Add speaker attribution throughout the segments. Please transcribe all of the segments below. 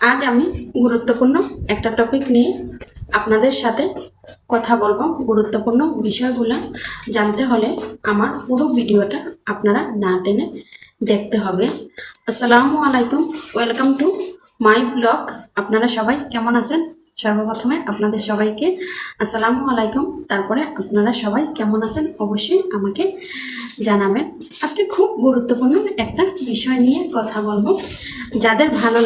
Speaker 1: আজ আমি গুরুত্বপূর্ণ একটা টপিক নিয়ে আপনাদের সাথে কথা বলবো। গুরুত্বপূর্ণ বিষয়গুলো জানতে হলে আমার পুরো ভিডিওটা আপনারা না টেনে দেখতে হবে। আসসালামু আলাইকুম, ওয়েলকাম টু মাই ব্লগ। আপনারা সবাই কেমন আছেন? সর্বপ্রথমে আপনাদের সবাইকে আসসালামু আলাইকুম। তারপরে আপনারা সবাই কেমন আছেন অবশ্যই আমাকে জানাবেন। আজকে খুব গুরুত্বপূর্ণ একটা বিষয় নিয়ে কথা বলবো। যাদের ভালো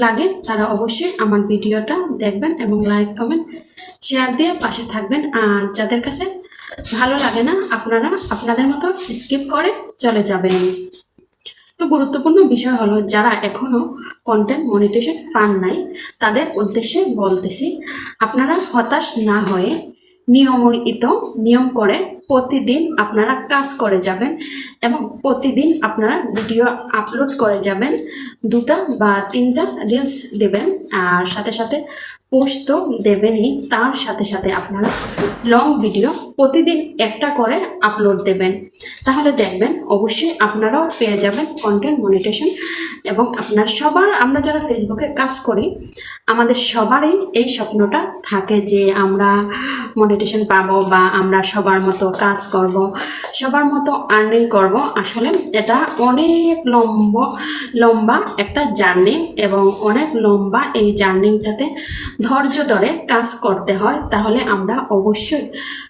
Speaker 1: লাগে তারা অবশ্যই আমার ভিডিওটা দেখবেন এবং লাইক কমেন্ট শেয়ার দিয়ে পাশে থাকবেন। আর যাদের কাছে ভালো লাগে না আপনারা আপনাদের মতো স্কিপ করে চলে যাবেন। তো গুরুত্বপূর্ণ বিষয় হলো, যারা এখনো কন্টেন্ট মনিটাইজেশন পান নাই তাদের উদ্দেশ্যে বলতেছি, আপনারা হতাশ না হয়ে নিয়ম করে প্রতিদিন আপনারা কাজ করে যাবেন এবং প্রতিদিন আপনারা ভিডিও আপলোড করে যাবেন। 2টা বা 3টা রিলস দেবেন, আর সাথে সাথে পোস্ট তো দেবেনই, তার সাথে সাথে আপনারা লং ভিডিও প্রতিদিন একটা করে আপলোড দেবেন। তাহলে দেখবেন অবশ্যই আপনারাও পেয়ে যাবেন কন্টেন্ট মনিটাইজেশন। এবং আমরা যারা ফেসবুকে কাজ করি, আমাদের সবারই এই স্বপ্নটা থাকে যে আমরা মনিটাইজেশন পাবো বা আমরা সবার মতো কাজ করব, সবার মতো আর্নিং করব। আসলে এটা অনেক লম্বা একটা জার্নি এবং অনেক লম্বা এই জার্নিটাতে ধৈর্য ধরে কাজ করতে হয়। তাহলে আমরা অবশ্যই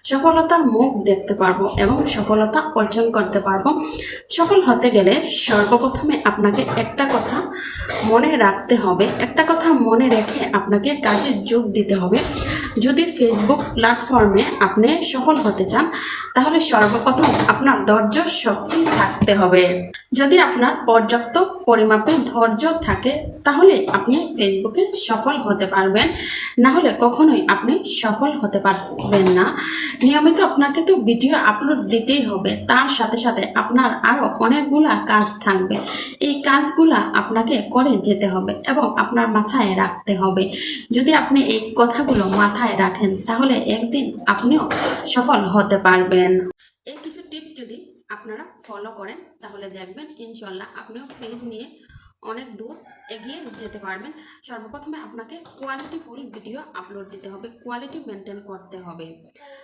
Speaker 1: সফলতার মুখ দেখতে পারবো এবং সফলতা অর্জন করতে পারবো। সফল হতে গেলে সর্বপ্রথমে আপনাকে একটা কথা মনে রাখতে হবে, একটা কথা মনে রেখে আপনাকে কাজে যোগ দিতে হবে। যদি ফেসবুক প্ল্যাটফর্মে আপনি সফল হতে চান, তাহলে সর্বপ্রথম আপনার ধৈর্য শক্তি থাকতে হবে। যদি আপনার পর্যাপ্ত পরিমাপে ধৈর্য থাকে, তাহলে আপনি ফেসবুকে সফল হতে পারবেন, না হলে কখনোই আপনি সফল হতে পারবেন না। নিয়মিত আপনাকে তো ভিডিও আপলোড দিতেই হবে, তার সাথে সাথে আপনার আরও অনেকগুলা কাজ থাকবে। এই কাজগুলা আপনাকে করে যেতে হবে এবং আপনার মাথায় রাখতে হবে। যদি আপনি এই কথাগুলো মাথায় রাখেন, তাহলে একদিন আপনিও সফল হতে পারবেন। এই কিছু টিপ যদি আপনারা ফলো করেন, তাহলে দেখবেন ইনশাল্লাহ আপনিও পেজ নিয়ে অনেক দূর এগিয়ে যেতে পারবেন। সর্বপ্রথমে আপনাকে কোয়ালিটিফুল ভিডিও আপলোড দিতে হবে, কোয়ালিটি মেনটেন করতে হবে।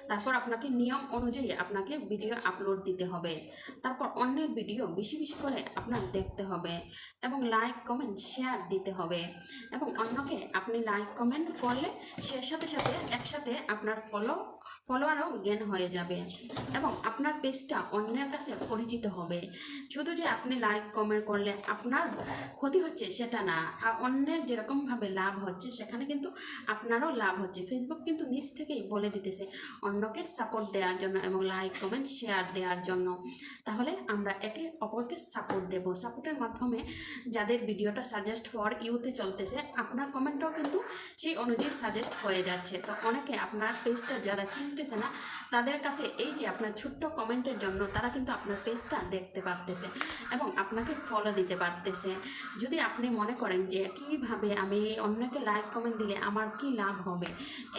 Speaker 1: তারপর আপনাকে নিয়ম অনুযায়ী আপনাকে ভিডিও আপলোড দিতে হবে। তারপর অন্যের ভিডিও বেশি বেশি করে আপনার দেখতে হবে এবং লাইক কমেন্ট শেয়ার দিতে হবে। এবং অন্যকে আপনি লাইক কমেন্ট করলে সে সাথে সাথে একসাথে আপনার ফলোয়ারও গেইন হয়ে যাবে এবং আপনার পেজটা অন্যের কাছে পরিচিত হবে। শুধু যে আপনি লাইক কমেন্ট করলে আপনার ক্ষতি হচ্ছে সেটা না, আর অন্যের যেরকমভাবে লাভ হচ্ছে সেখানে কিন্তু আপনারও লাভ হচ্ছে। ফেসবুক কিন্তু নিজ থেকেই বলে দিতেছে অন্যকে সাপোর্ট দেওয়ার জন্য এবং লাইক কমেন্ট শেয়ার দেওয়ার জন্য। তাহলে আমরা একে অপরকে সাপোর্ট দেব। সাপোর্টের মাধ্যমে যাদের ভিডিওটা সাজেস্ট ফর ইউতে চলতেছে, আপনার কমেন্টও কিন্তু সেই অনুযায়ী সাজেস্ট হয়ে যাচ্ছে। তো অনেকে আপনার পেজটা যারা চিনতেছে না, তাদের কাছে এই যে আপনার ছোট্ট কমেন্টের জন্য তারা কিন্তু আপনার পেজটা দেখতে পারতেছে এবং আপনাকে ফলো দিতে পারতেছে। যদি আপনি মনে করেন যে কিভাবে আমি অন্যকে লাইক কমেন্ট দিলে আমার কি লাভ হবে,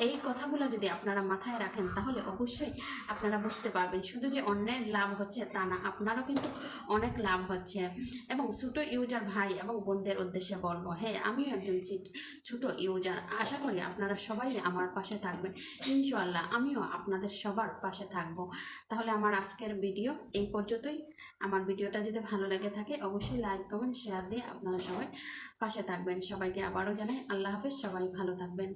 Speaker 1: এই কথাগুলো যদি আপনারা মাথায় রাখেন, তাহলে অবশ্যই আপনারা বুঝতে পারবেন শুধু যে অন্যের লাভ হচ্ছে তা না, আপনারও কিন্তু অনেক লাভ হচ্ছে। এবং ছোট ইউজার ভাই এবং বোনদের উদ্দেশ্যে বলবো, হ্যাঁ আমিও একজন ছোট ইউজার। আশা করি আপনারা সবাই আমার পাশে থাকবেন। ইনশাআল্লাহ আমিও আপনাদের সবার পাশে থাকবো। তাহলে আমার আজকের ভিডিও এই পর্যন্তই। আমার ভিডিওটা যদি ভালো লেগে থাকে অবশ্যই লাইক কমেন্ট শেয়ার দিয়ে আপনারা সবাই পাশে থাকবেন। সবাইকে আবারও জানাই আল্লাহ হাফেজ, সবাই ভালো থাকবেন।